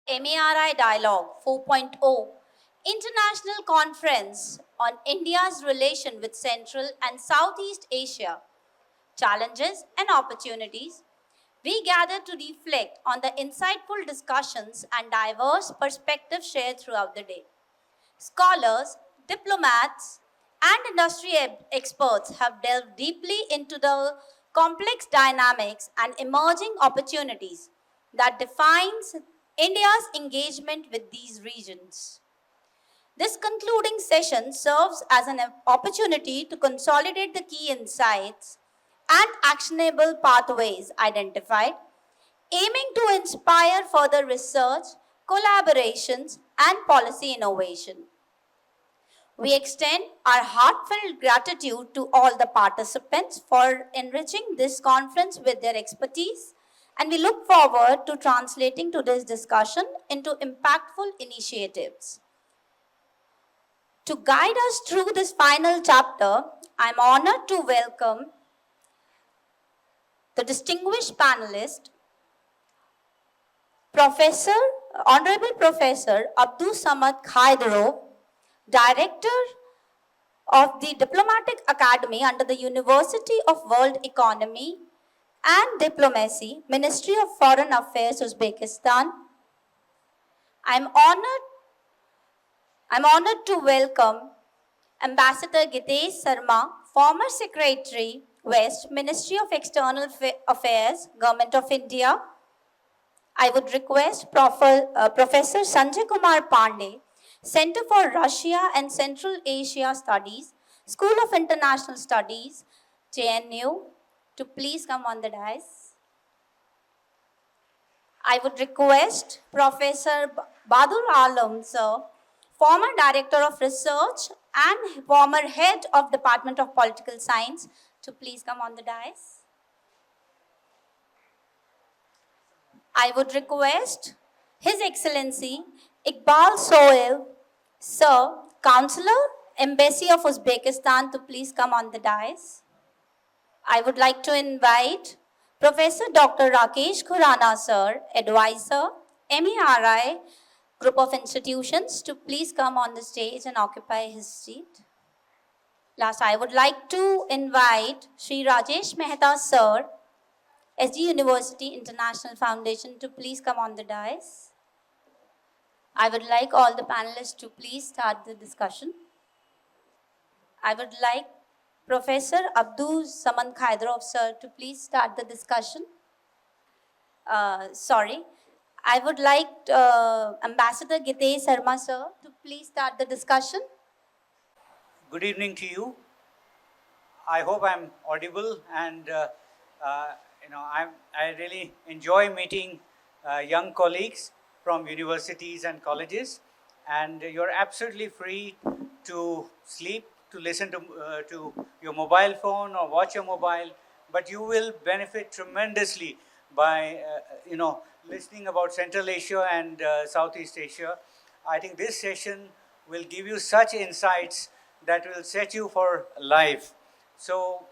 MERI Dialogue 4.0 International Conference on India's relation with Central and Southeast Asia, Challenges and Opportunities. We gather to reflect on the insightful discussions and diverse perspectives shared throughout the day. Scholars, diplomats, and industry experts have delved deeply into the complex dynamics and emerging opportunities that defines India's engagement with these regions. This concluding session serves as an opportunity to consolidate the key insights and actionable pathways identified, aiming to inspire further research, collaborations, and policy innovation. We extend our heartfelt gratitude to all the participants for enriching this conference with their expertise, and we look forward to translating today's discussion into impactful initiatives. To guide us through this final chapter, I'm honored to welcome the distinguished panelist, Honorable Professor Abdul Samad Khaidro, Director of the Diplomatic Academy under the University of World Economy and Diplomacy, Ministry of Foreign Affairs, Uzbekistan. I'm honored to welcome Ambassador Gitesh Sarma, former Secretary, West, Ministry of External Affairs, Government of India. I would request Professor Sanjay Kumar Pandey, Center for Russia and Central Asia Studies, School of International Studies, JNU, to please come on the dais. I would request Professor Badur Alam, sir, former Director of Research and former Head of Department of Political Science, to please come on the dais. I would request His Excellency Iqbal Sohail, Sir, Counselor, Embassy of Uzbekistan, to please come on the dais. I would like to invite Professor Dr. Rakesh Khurana, Sir, Advisor, MERI Group of Institutions, to please come on the stage and occupy his seat. Last, I would like to invite Sri Rajesh Mehta, Sir, SG University International Foundation, to please come on the dais. I would like all the panelists to please start the discussion. I would like Professor Abdul Samad Khaidro, sir, to please start the discussion. I would like Ambassador Gitesh Sarma, sir, to please start the discussion. Good evening to you. I hope I'm audible, and I really enjoy meeting young colleagues from universities and colleges, and you're absolutely free to sleep, to listen to your mobile phone or watch your mobile, but you will benefit tremendously by listening about Central Asia and Southeast Asia. I think this session will give you such insights that will set you for life. So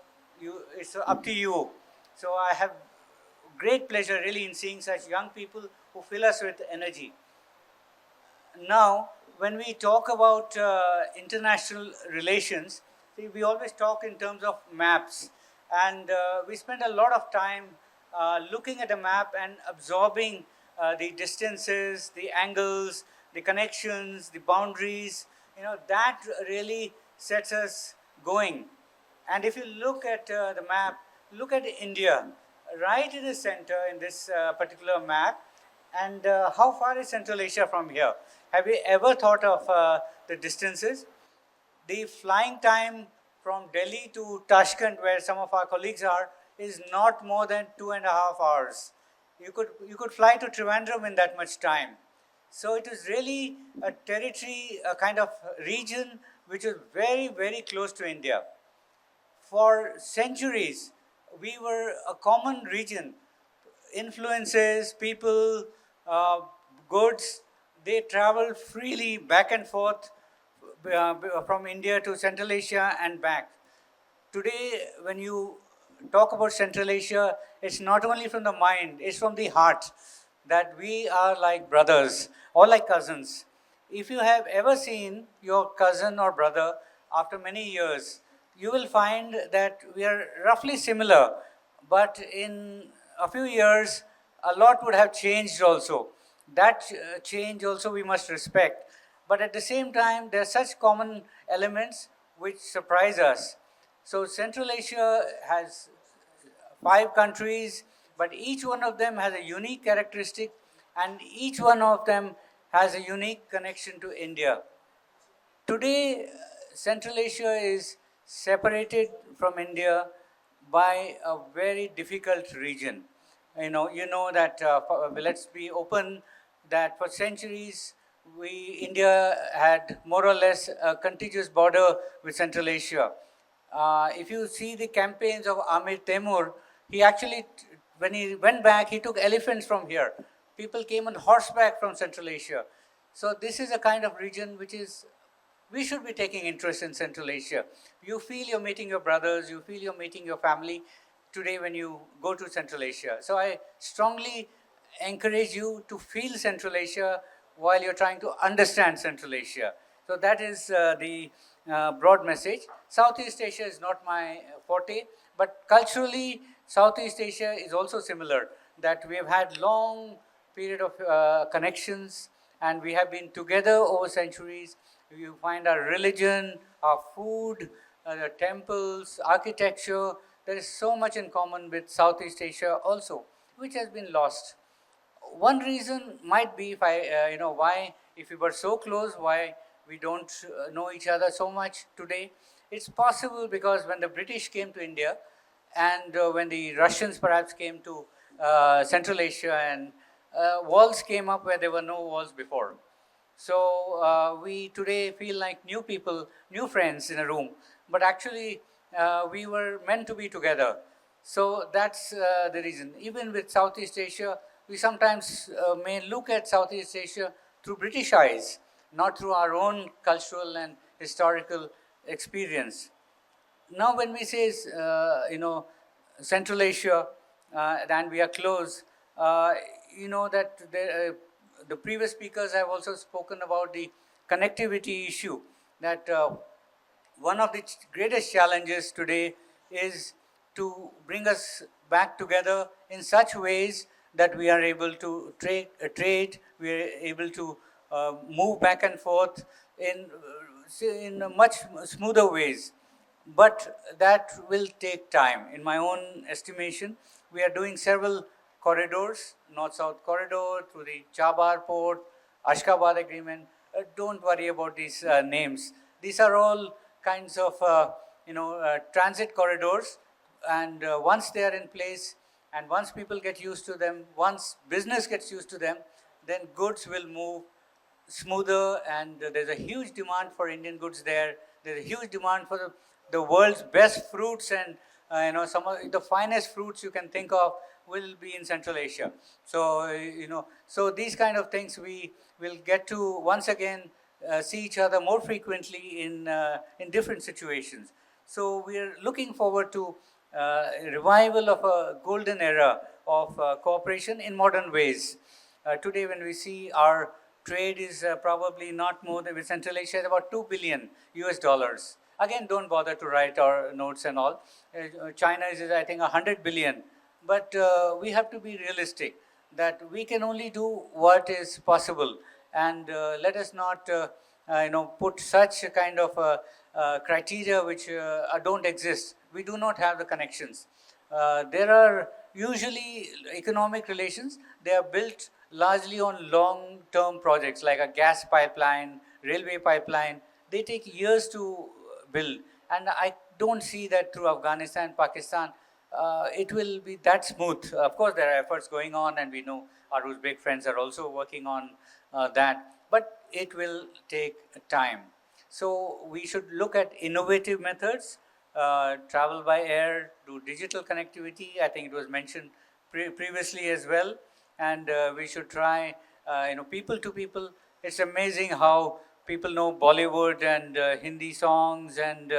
it's up to you. So I have great pleasure really in seeing such young people who fill us with energy. Now, when we talk about international relations, we always talk in terms of maps, and we spend a lot of time looking at a map and absorbing the distances, the angles, the connections, the boundaries. That really sets us going. And if you look at the map, look at India, right in the center in this particular map. And how far is Central Asia from here? Have you ever thought of the distances? The flying time from Delhi to Tashkent, where some of our colleagues are, is not more than 2.5 hours. You could fly to Trivandrum in that much time. So it is really a territory, a kind of region which is very, very close to India. For centuries, we were a common region. Influences, people, goods, they travel freely back and forth from India to Central Asia and back. Today, when you talk about Central Asia, it's not only from the mind, it's from the heart. that we are like brothers or like cousins. If you have ever seen your cousin or brother after many years, you will find that we are roughly similar, but in a few years, a lot would have changed also. That change also we must respect. But at the same time, there are such common elements which surprise us. So Central Asia has 5 countries, but each one of them has a unique characteristic, and each one of them has a unique connection to India. Today, Central Asia is separated from India by a very difficult region. You know that. Let's be open. That for centuries, India had more or less a contiguous border with Central Asia. If you see the campaigns of Amir Temur, he actually, when he went back, he took elephants from here. People came on horseback from Central Asia. So this is a kind of region which is, we should be taking interest in Central Asia. You feel you're meeting your brothers, you feel you're meeting your family today when you go to Central Asia. So I strongly encourage you to feel Central Asia while you're trying to understand Central Asia. So that is the broad message. Southeast Asia is not my forte, but culturally, Southeast Asia is also similar, that we have had long period of connections, and we have been together over centuries. You find our religion, our food, the temples, architecture. There is so much in common with Southeast Asia also, which has been lost. One reason might be, if why, if we were so close, why we don't know each other so much today. It's possible because when the British came to India, and when the Russians perhaps came to Central Asia, and walls came up where there were no walls before. So we today feel like new people, new friends in a room, but actually we were meant to be together. So that's the reason. Even with Southeast Asia, we sometimes may look at Southeast Asia through British eyes, not through our own cultural and historical experience. Now, when we say, Central Asia, and we are close, that the previous speakers have also spoken about the connectivity issue, that one of the greatest challenges today is to bring us back together in such ways that we are able to trade, we are able to move back and forth in much smoother ways. But that will take time. In my own estimation, we are doing several corridors, North-South corridor, through the Chabar port, Ashgabat agreement. Don't worry about these names. These are all kinds of transit corridors, and once they are in place, and once people get used to them, once business gets used to them, then goods will move smoother, and there's a huge demand for Indian goods there. There's a huge demand for the world's best fruits, and some of the finest fruits you can think of will be in Central Asia. So so these kind of things we will get to once again see each other more frequently in different situations. So we are looking forward to a revival of a golden era of cooperation in modern ways. Today, when we see our trade is probably not more than, with Central Asia, about 2 billion US dollars. Again, don't bother to write our notes and all. China is, I think, 100 billion. But we have to be realistic that we can only do what is possible, and let us not put such a kind of criteria which don't exist. We do not have the connections. There are usually economic relations. They are built largely on long-term projects like a gas pipeline, railway pipeline. They take years to build, and I don't see that through Afghanistan, Pakistan, it will be that smooth. Of course, there are efforts going on, and we know our Uzbek friends are also working on that, but it will take time. So we should look at innovative methods, travel by air, do digital connectivity. I think it was mentioned previously as well, and we should try, people to people. It's amazing how people know Bollywood and Hindi songs, and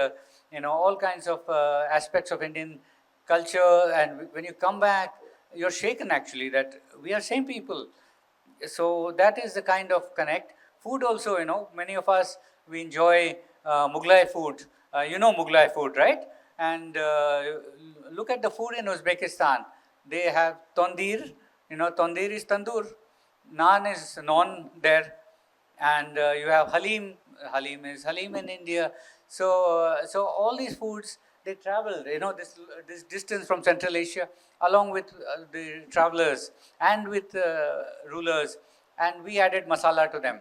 all kinds of aspects of Indian culture. And when you come back, you're shaken actually that we are same people. So that is the kind of connect. Food also, many of us, we enjoy Mughlai food. Mughlai food, right? And look at the food in Uzbekistan. They have tandoor. Tandoor is tandoor. Naan is naan there. And you have halim. Halim is halim in India. So all these foods, they travel, this distance from Central Asia, along with the travelers and with rulers, and we added masala to them.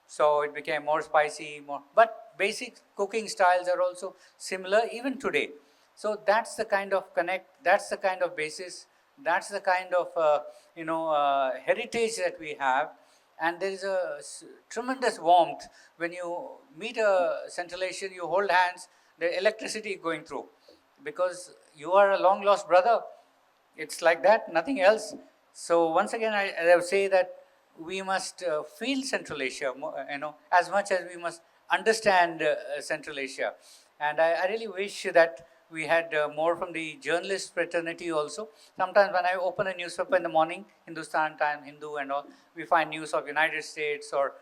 So it became more spicy, but basic cooking styles are also similar even today. So that's the kind of connect, that's the kind of basis, that's the kind of heritage that we have. And there is a tremendous warmth when you meet a Central Asian, you hold hands, the electricity going through, because you are a long lost brother. It's like that, nothing else. So once again, I would say that we must feel Central Asia, as much as we must understand Central Asia. And I really wish that we had more from the journalist fraternity also. Sometimes when I open a newspaper in the morning, Hindustan Time, Hindu and all, we find news of United States or,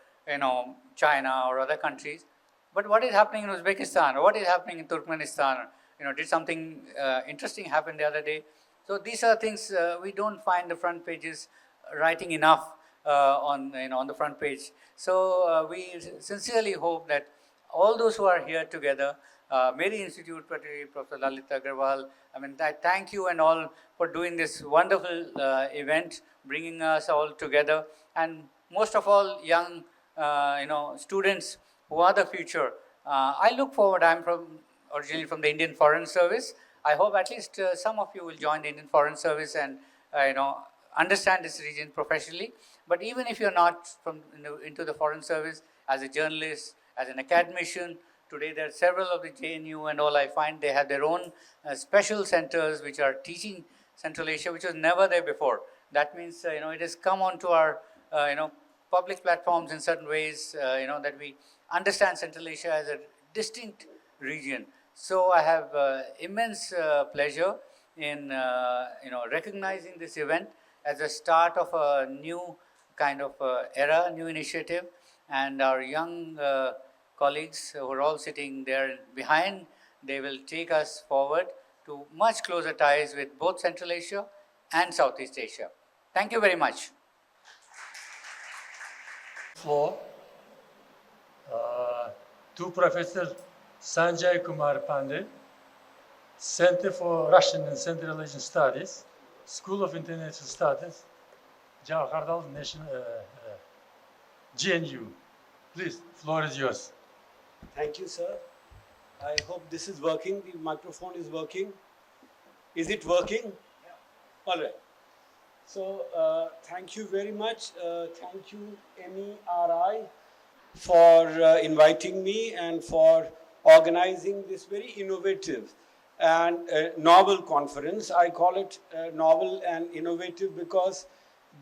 China or other countries. But what is happening in Uzbekistan, or what is happening in Turkmenistan? Did something interesting happen the other day? So these are things we don't find the front pages writing enough on the front page. So we sincerely hope that all those who are here together, MERI Institute, particularly Professor Lalita Agarwal, I thank you and all for doing this wonderful event, bringing us all together, and most of all, young, students who are the future. I look forward. I'm originally from the Indian Foreign Service. I hope at least some of you will join the Indian Foreign Service and understand this region professionally. But even if you're not into the Foreign Service, as a journalist, as an academician, today there are several of the JNU and all. I find they have their own special centers which are teaching Central Asia, which was never there before. That means it has come onto our public platforms in certain ways. That we understand Central Asia as a distinct region. So I have immense pleasure in recognizing this event as a start of a new kind of era, new initiative, and our young colleagues who are all sitting there behind, they will take us forward to much closer ties with both Central Asia and Southeast Asia. Thank you very much. Floor to Professor Sanjay Kumar Pandey, Center for Russian and Central Asian Studies, School of International Studies, Jawaharlal National GNU. Please, floor is yours. Thank you, sir. I hope this is working. The microphone is working. Is it working? Yeah. All right. So, thank you very much. Thank you, MERI, for inviting me and for organizing this very innovative and novel conference. I call it novel and innovative because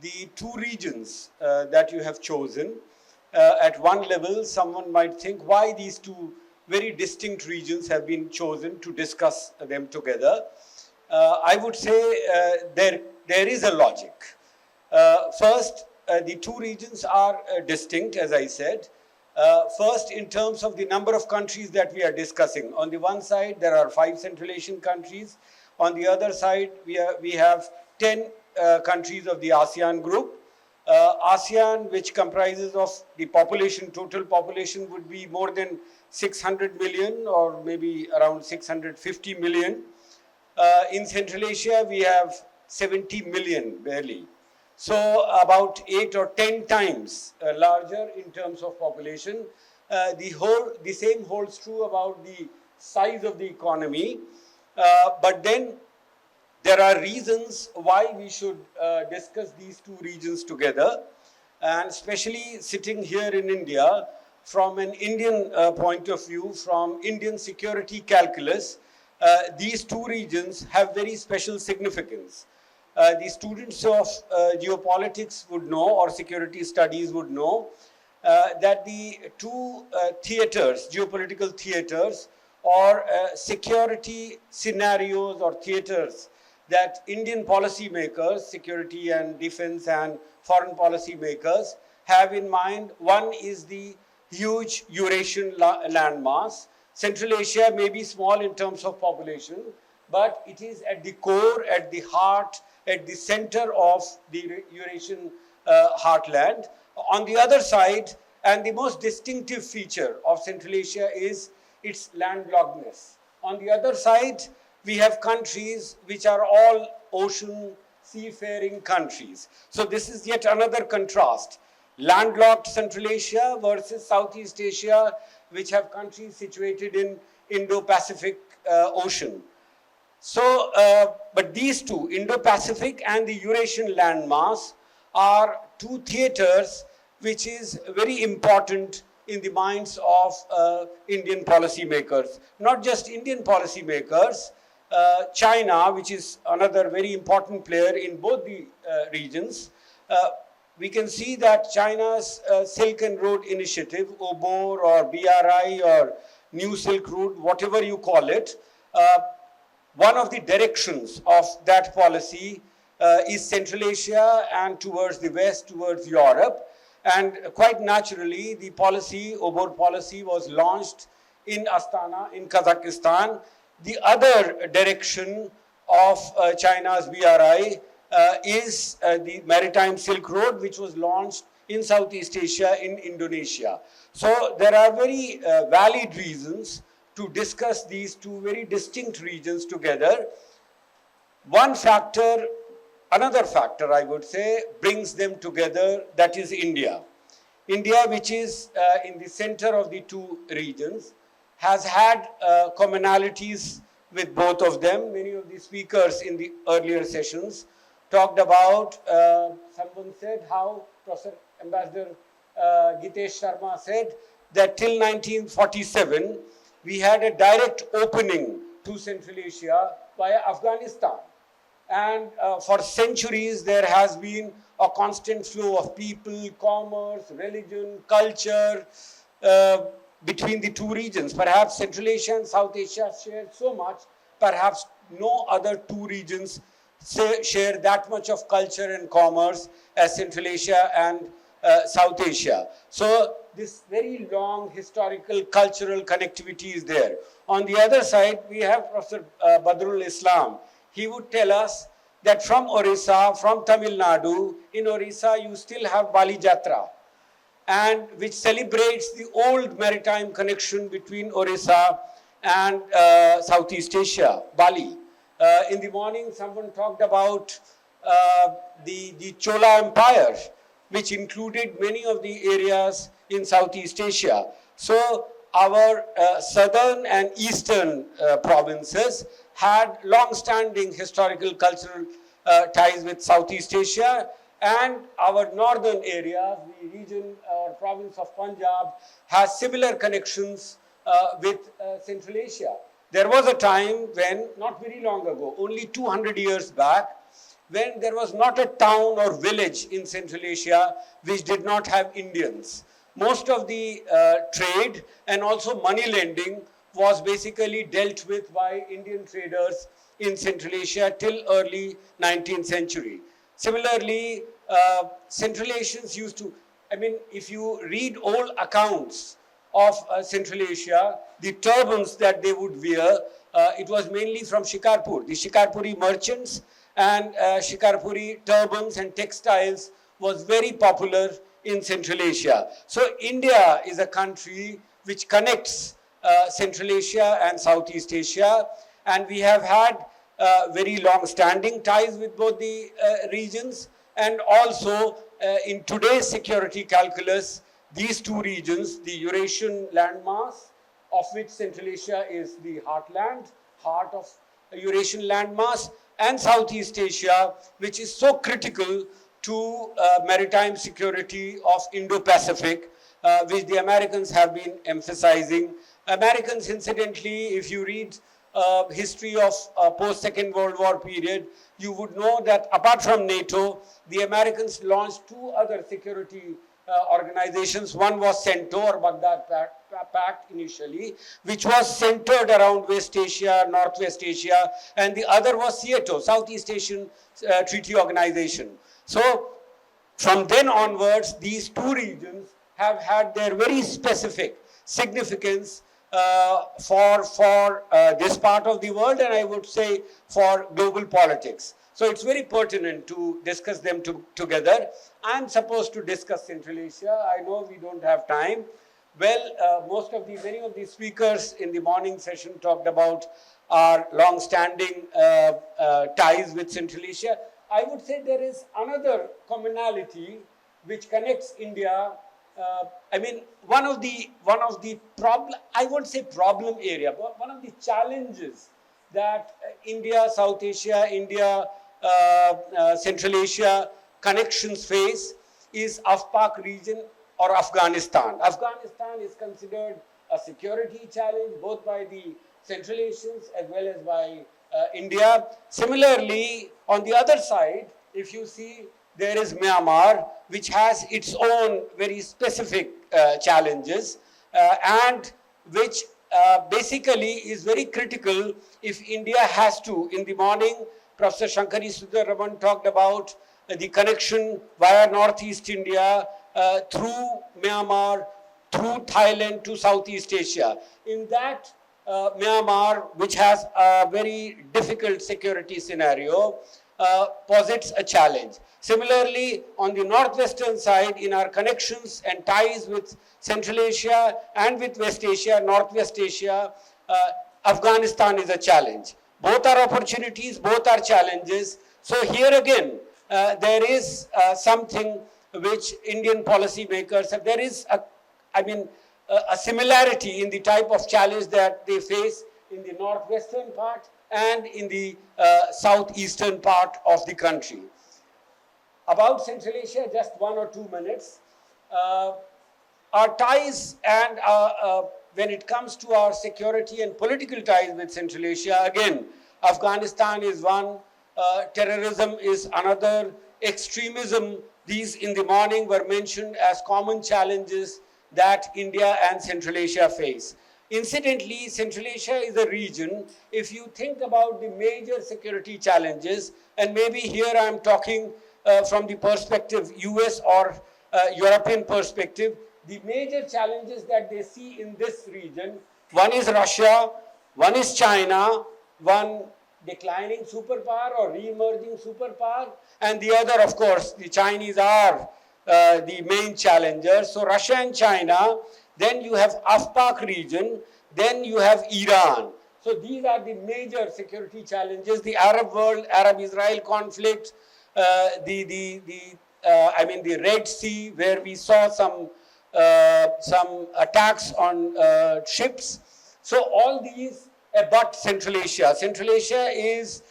the two regions that you have chosen, at one level, someone might think why these two very distinct regions have been chosen to discuss them together. I would say there is a logic. First, the two regions are distinct, as I said. First, in terms of the number of countries that we are discussing. On the one side, there are 5 Central Asian countries. On the other side, we have 10 countries of the ASEAN group. ASEAN, which comprises of the population, total population would be more than 600 million or maybe around 650 million. In Central Asia, we have 70 million barely. So about 8 or 10 times larger in terms of population. The same holds true about the size of the economy. But then there are reasons why we should discuss these two regions together. And especially sitting here in India, from an Indian point of view, from Indian security calculus, these two regions have very special significance. The students of geopolitics would know, or security studies would know, that the two theaters, geopolitical theaters, or security scenarios or theaters that Indian policymakers, security and defense and foreign policy makers, have in mind. One is the huge Eurasian landmass. Central Asia may be small in terms of population, but it is at the core, at the heart, at the center of the Eurasian heartland. On the other side, and the most distinctive feature of Central Asia is its landlockedness. On the other side, we have countries which are all ocean seafaring countries. So this is yet another contrast. Landlocked Central Asia versus Southeast Asia, which have countries situated in Indo-Pacific Ocean. So, but these two, Indo-Pacific and the Eurasian landmass, are two theaters which is very important in the minds of Indian policymakers. Not just Indian policymakers, China, which is another very important player in both the regions. We can see that China's Silk and Road Initiative, OBOR or BRI or New Silk Road, whatever you call it, one of the directions of that policy is Central Asia and towards the West, towards Europe. And quite naturally, the policy, OBOR policy, was launched in Astana, in Kazakhstan. The other direction of China's BRI is the Maritime Silk Road, which was launched in Southeast Asia, in Indonesia. So there are very valid reasons to discuss these two very distinct regions together. One factor, another factor I would say, brings them together, that is India. India, which is in the center of the two regions, has had commonalities with both of them. Many of the speakers in the earlier sessions talked about, someone said how, Professor Ambassador Gitesh Sharma said, that till 1947, we had a direct opening to Central Asia via Afghanistan. And for centuries, there has been a constant flow of people, commerce, religion, culture between the two regions. Perhaps Central Asia and South Asia share so much, perhaps no other two regions share that much of culture and commerce as Central Asia and South Asia. So this very long historical cultural connectivity is there. On the other side, we have Professor Badrul Islam. He would tell us that from Orissa, from Tamil Nadu, in Orissa you still have Bali Jatra, and which celebrates the old maritime connection between Orissa and Southeast Asia, Bali. In the morning, someone talked about the Chola Empire, which included many of the areas in Southeast Asia. So our southern and eastern provinces had long-standing historical cultural ties with Southeast Asia, and our northern areas, the region or province of Punjab, has similar connections with Central Asia. There was a time when, not very long ago, only 200 years back, when there was not a town or village in Central Asia which did not have Indians. Most of the trade and also money lending was basically dealt with by Indian traders in Central Asia till early 19th century. Similarly, Central Asians used to, I mean, if you read old accounts of Central Asia, the turbans that they would wear, it was mainly from Shikarpur. The Shikarpuri merchants and Shikarpuri turbans and textiles was very popular in Central Asia. So India is a country which connects Central Asia and Southeast Asia, and we have had very long-standing ties with both the regions, and also in today's security calculus, these two regions, the Eurasian landmass, of which Central Asia is the heartland, heart of Eurasian landmass, and Southeast Asia, which is so critical to maritime security of Indo-Pacific, which the Americans have been emphasizing. Americans, incidentally, if you read history of post-Second World War period, you would know that apart from NATO, the Americans launched two other security organizations. One was CENTO, or Baghdad Pact initially, which was centered around West Asia, Northwest Asia, and the other was SEATO, Southeast Asian Treaty Organization. So from then onwards, these two regions have had their very specific significance for this part of the world, and I would say for global politics. So it's very pertinent to discuss them together. I'm supposed to discuss Central Asia. I know we don't have time. Well, many of the speakers in the morning session talked about our long-standing ties with Central Asia. I would say there is another commonality which connects India. One of the problem, I won't say problem area, but one of the challenges that India, South Asia, India, Central Asia connections face is AFPAC region or Afghanistan. Afghanistan is considered a security challenge both by the Central Asians as well as by India. Similarly, on the other side, if you see, there is Myanmar, which has its own very specific challenges and which basically is very critical if India has to. In the morning, Professor Shankari Sudharaman talked about the connection via Northeast India through Myanmar, through Thailand to Southeast Asia. In that, Myanmar, which has a very difficult security scenario, posits a challenge. Similarly, on the northwestern side, in our connections and ties with Central Asia and with West Asia, Northwest Asia, Afghanistan is a challenge. Both are opportunities, both are challenges. So here again, there is something which Indian policymakers have. There is a similarity in the type of challenge that they face in the northwestern part and in the southeastern part of the country. About Central Asia, just 1 or 2 minutes. Our ties and when it comes to our security and political ties with Central Asia, again, Afghanistan is one, terrorism is another, extremism, these in the morning were mentioned as common challenges that India and Central Asia face. Incidentally, Central Asia is a region, if you think about the major security challenges, and maybe here I am talking from the perspective US or European perspective, the major challenges that they see in this region, one is Russia, one is China, one declining superpower or re-emerging superpower, and the other, of course, the Chinese are the main challengers. So Russia and China, then you have AFPAC region, then you have Iran. So these are the major security challenges. The Arab world, Arab-Israel conflict, the Red Sea, where we saw some attacks on ships. So all these abut Central Asia. Central Asia is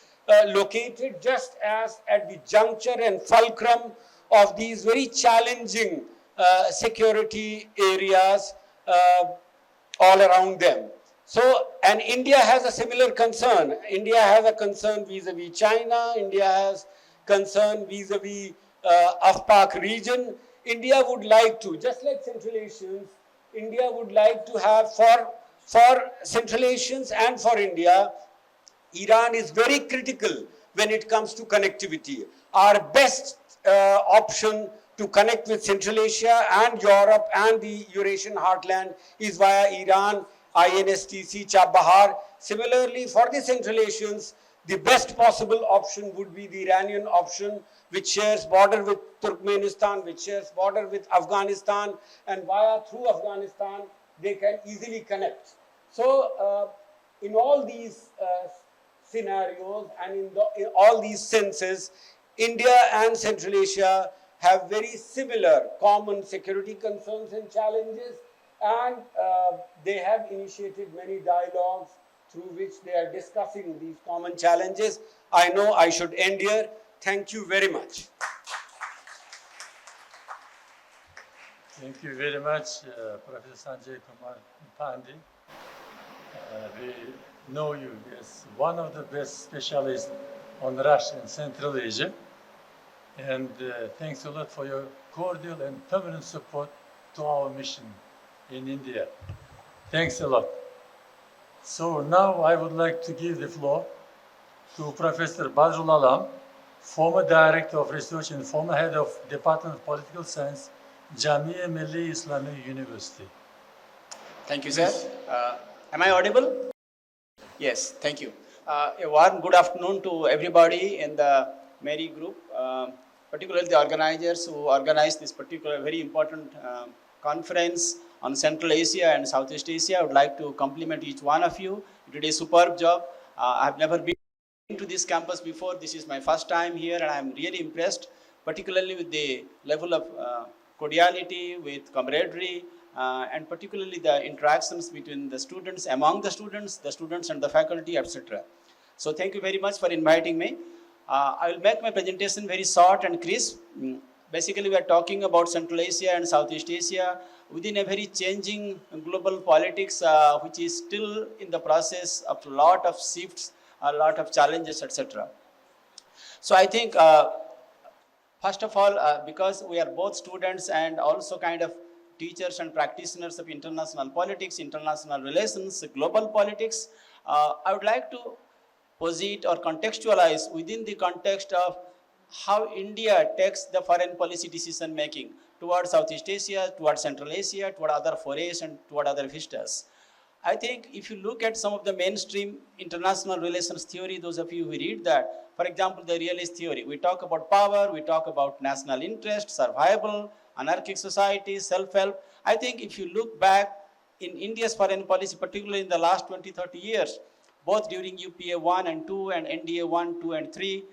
located just as at the juncture and fulcrum of these very challenging security areas all around them. So, and India has a similar concern. India has a concern vis-a-vis China. India has concern vis-a-vis AFPAC region. India would like to, just like Central Asians, India would like to have for Central Asians and for India, Iran is very critical when it comes to connectivity. Our best option to connect with Central Asia and Europe and the Eurasian heartland is via Iran, INSTC, Chabahar. Similarly, for the Central Asians, the best possible option would be the Iranian option, which shares border with Turkmenistan, which shares border with Afghanistan, and through Afghanistan, they can easily connect. So, in all these scenarios and in all these senses, India and Central Asia have very similar common security concerns and challenges, and they have initiated many dialogues through which they are discussing these common challenges. I know I should end here. Thank you very much. Thank you very much, Professor Sanjay Kumar Pandey. We know you as one of the best specialists on Russia and Central Asia. And thanks a lot for your cordial and permanent support to our mission in India. Thanks a lot. So now I would like to give the floor to Professor Badrul Alam, former Director of Research and former Head of Department of Political Science, Jamia Milli Islamic University. Thank you, sir. Am I audible? Yes, thank you. A warm good afternoon to everybody in the MERI group, particularly the organizers who organized this particular very important conference on Central Asia and Southeast Asia. I would like to compliment each one of you. You did a superb job. I have never been to this campus before. This is my first time here and I am really impressed, particularly with the level of cordiality, with camaraderie, and particularly the interactions between the students, among the students and the faculty, etc. So thank you very much for inviting me. I will make my presentation very short and crisp. Basically, we are talking about Central Asia and Southeast Asia within a very changing global politics, which is still in the process of a lot of shifts, a lot of challenges, etc. So I think, first of all, because we are both students and also kind of teachers and practitioners of international politics, international relations, global politics, I would like to posit or contextualize within the context of how India takes the foreign policy decision making towards Southeast Asia, towards Central Asia, toward other forays and toward other vistas. I think if you look at some of the mainstream international relations theory, those of you who read that, for example, the realist theory, we talk about power, we talk about national interest, survival, anarchic society, self-help. I think if you look back in India's foreign policy, particularly in the last 20, 30 years, both during UPA 1 and 2 and NDA 1, 2 and 3,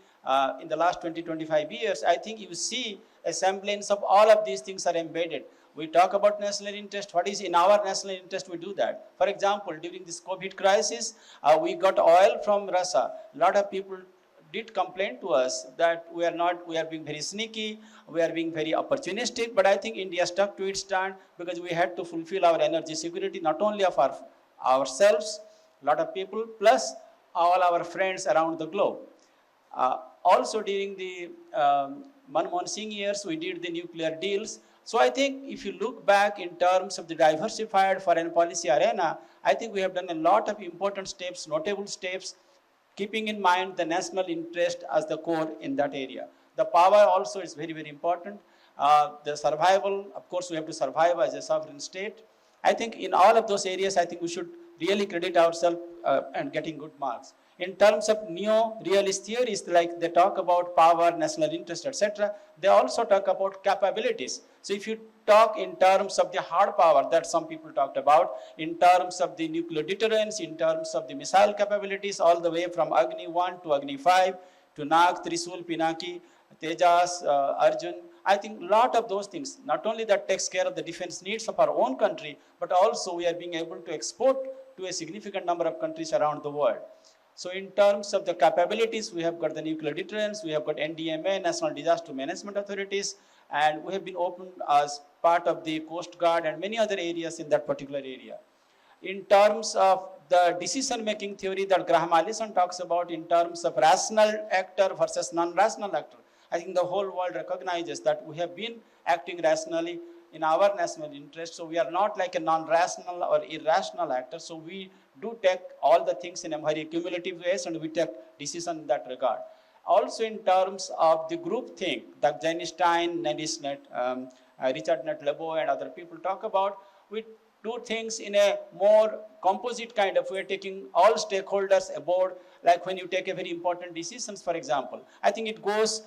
in the last 20, 25 years, I think you see a semblance of all of these things are embedded. We talk about national interest. What is in our national interest? We do that. For example, during this COVID crisis, we got oil from Russia. A lot of people did complain to us that we are being very sneaky, we are being very opportunistic, but I think India stuck to its stand because we had to fulfill our energy security, not only of ourselves, a lot of people, plus all our friends around the globe. Also during the Manmohan Singh years, we did the nuclear deals. So I think if you look back in terms of the diversified foreign policy arena, I think we have done a lot of important steps, notable steps, keeping in mind the national interest as the core in that area. The power also is very, very important. The survival, of course, we have to survive as a sovereign state. I think in all of those areas, I think we should really credit ourselves and getting good marks. In terms of neo-realist theories, like they talk about power, national interest, etc., they also talk about capabilities. So if you talk in terms of the hard power that some people talked about, in terms of the nuclear deterrence, in terms of the missile capabilities, all the way from Agni 1 to Agni 5, to Nag, Trisul, Pinaki, Tejas, Arjun, I think a lot of those things, not only that takes care of the defense needs of our own country, but also we are being able to export to a significant number of countries around the world. So in terms of the capabilities, we have got the nuclear deterrence, we have got NDMA, National Disaster Management Authorities, and we have been opened as part of the Coast Guard and many other areas in that particular area. In terms of the decision-making theory that Graham Allison talks about in terms of rational actor versus non-rational actor, I think the whole world recognizes that we have been acting rationally in our national interest. So we are not like a non-rational or irrational actor. So we do take all the things in a very cumulative ways and we take decision in that regard. Also in terms of the group think that Jenny Stein, Nadis Net, Richard Net-Lebo and other people talk about, we do things in a more composite kind of way, taking all stakeholders aboard, like when you take a very important decisions, for example. I think it goes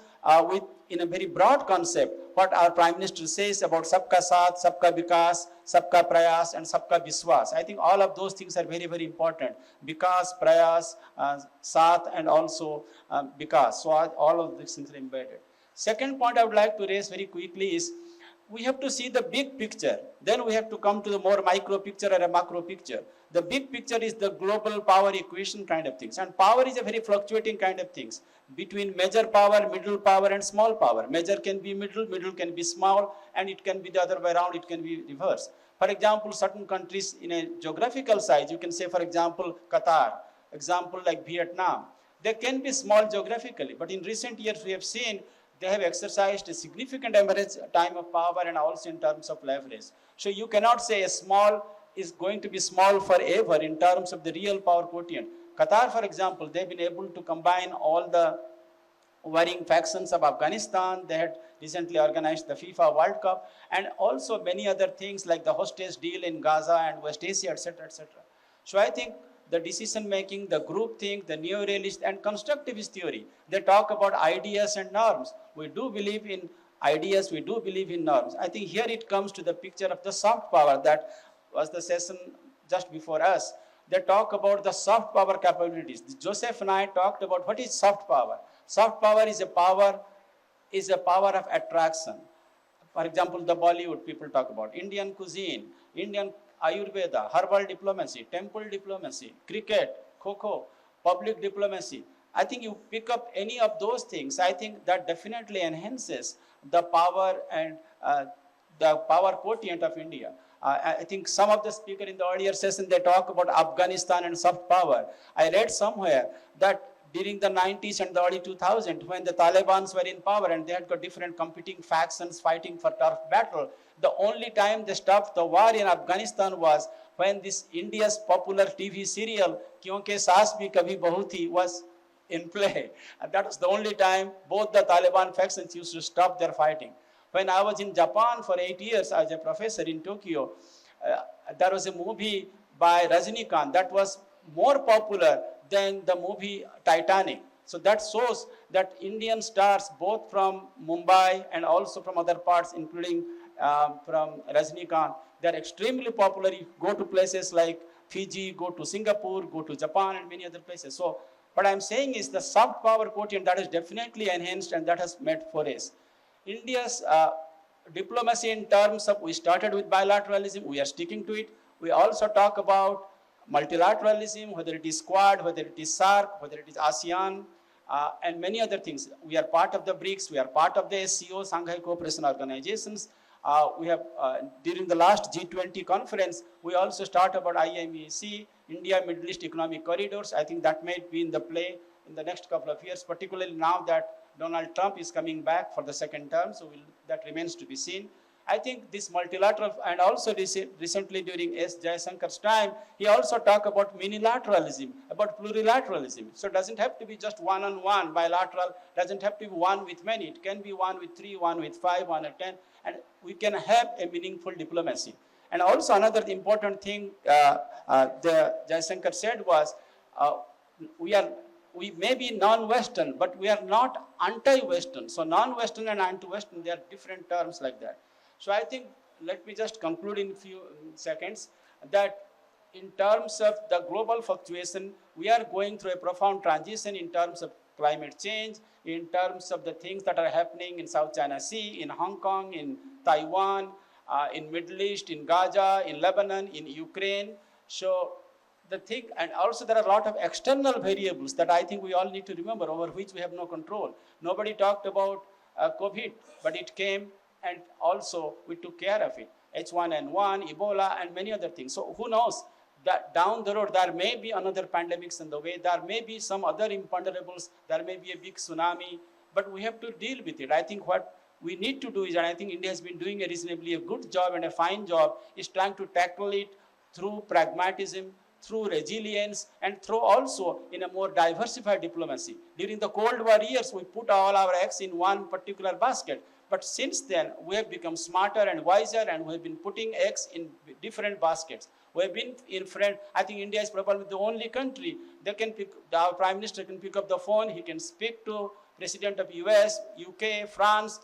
in a very broad concept, what our Prime Minister says about Sabka Saath, Sabka Vikas, Sabka Prayas, and Sabka Viswas. I think all of those things are very, very important. Vikas, Prayas, Saath, and also Vikas. So all of these things are embedded. Second point I would like to raise very quickly is, we have to see the big picture. Then we have to come to the more micro picture or a macro picture. The big picture is the global power equation kind of things. And power is a very fluctuating kind of things. Between major power, middle power, and small power. Major can be middle, middle can be small, and it can be the other way around, it can be reversed. For example, certain countries in a geographical size, you can say, for example, Qatar, example like Vietnam. They can be small geographically, but in recent years we have seen they have exercised a significant average time of power and also in terms of leverage. So you cannot say a small is going to be small forever in terms of the real power quotient. Qatar, for example, they've been able to combine all the warring factions of Afghanistan. They had recently organized the FIFA World Cup and also many other things like the hostage deal in Gaza and West Asia, etc., etc. So I think the decision making, the group think, the neo-realist and constructivist theory, they talk about ideas and norms. We do believe in ideas, we do believe in norms. I think here it comes to the picture of the soft power that was the session just before us. They talk about the soft power capabilities. Joseph and I talked about what is soft power. Soft power is a power of attraction. For example, the Bollywood people talk about Indian cuisine, Indian Ayurveda, herbal diplomacy, temple diplomacy, cricket, kho, public diplomacy. I think you pick up any of those things, I think that definitely enhances the power and the power quotient of India. I think some of the speakers in the earlier session, they talk about Afghanistan and soft power. I read somewhere that during the 90s and the early 2000s, when the Taliban were in power and they had got different competing factions fighting for turf battle, the only time they stopped the war in Afghanistan was when this India's popular TV serial, Kyunke Saas Bhi Kabhi Bahu Thi, was in play. And that was the only time both the Taliban factions used to stop their fighting. When I was in Japan for 8 years as a professor in Tokyo, there was a movie by Rajinikanth that was more popular than the movie Titanic. So that shows that Indian stars, both from Mumbai and also from other parts, including from Rajinikanth, they're extremely popular. You go to places like Fiji, go to Singapore, go to Japan and many other places. So what I'm saying is the soft power quotient that is definitely enhanced and that has made forays. India's diplomacy in terms of, we started with bilateralism, we are sticking to it. We also talk about multilateralism, whether it is Quad, whether it is SAARC, whether it is ASEAN, and many other things. We are part of the BRICS, we are part of the SCO, Shanghai Cooperation Organizations. We have, during the last G20 conference, we also start about IMEC, India Middle East Economic Corridors. I think that may be in the play in the next couple of years, particularly now that Donald Trump is coming back for the second term, so that remains to be seen. I think this multilateral, and also recently during S. Jaishankar's time, he also talked about minilateralism, about plurilateralism. So it doesn't have to be just one-on-one, bilateral, doesn't have to be one with many. It can be one with 3, one with 5, one with 10, and we can have a meaningful diplomacy. And also another important thing the Jaishankar said was, we may be non-Western, but we are not anti-Western. So non-Western and anti-Western, they are different terms like that. So I think, let me just conclude in a few seconds, that in terms of the global fluctuation, we are going through a profound transition in terms of climate change, in terms of the things that are happening in South China Sea, in Hong Kong, in Taiwan, in Middle East, in Gaza, in Lebanon, in Ukraine. So the thing, and also there are a lot of external variables that I think we all need to remember, over which we have no control. Nobody talked about COVID, but it came and also we took care of it. H1N1, Ebola, and many other things. So who knows, that down the road there may be another pandemics in the way, there may be some other imponderables, there may be a big tsunami, but we have to deal with it. I think what we need to do is, and I think India has been doing a reasonably a good job and a fine job, is trying to tackle it through pragmatism, through resilience, and through also in a more diversified diplomacy. During the Cold War years, we put all our eggs in one particular basket. But since then, we have become smarter and wiser, and we have been putting eggs in different baskets. We have been in front. I think India is probably the only country that can pick, our Prime Minister can pick up the phone, he can speak to President of US, UK, France,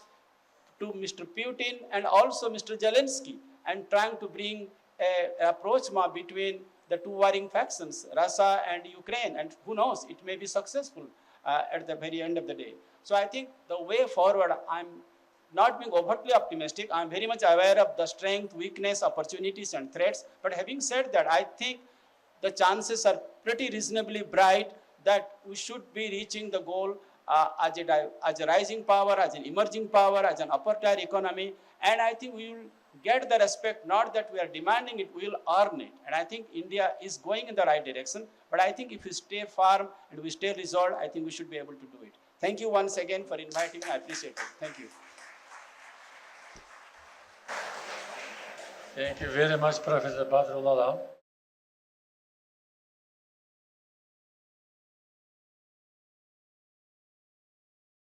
to Mr. Putin, and also Mr. Zelensky, and trying to bring an approach between the two warring factions, Russia and Ukraine, and who knows, it may be successful at the very end of the day. So I think the way forward, I'm not being overtly optimistic. I'm very much aware of the strength, weakness, opportunities, and threats. But having said that, I think the chances are pretty reasonably bright that we should be reaching the goal as a rising power, as an emerging power, as an upper tier economy. And I think we will get the respect, not that we are demanding it, we will earn it. And I think India is going in the right direction. But I think if we stay firm and we stay resolved, I think we should be able to do it. Thank you once again for inviting me. I appreciate it. Thank you. Thank you very much, Professor Badrul Alam.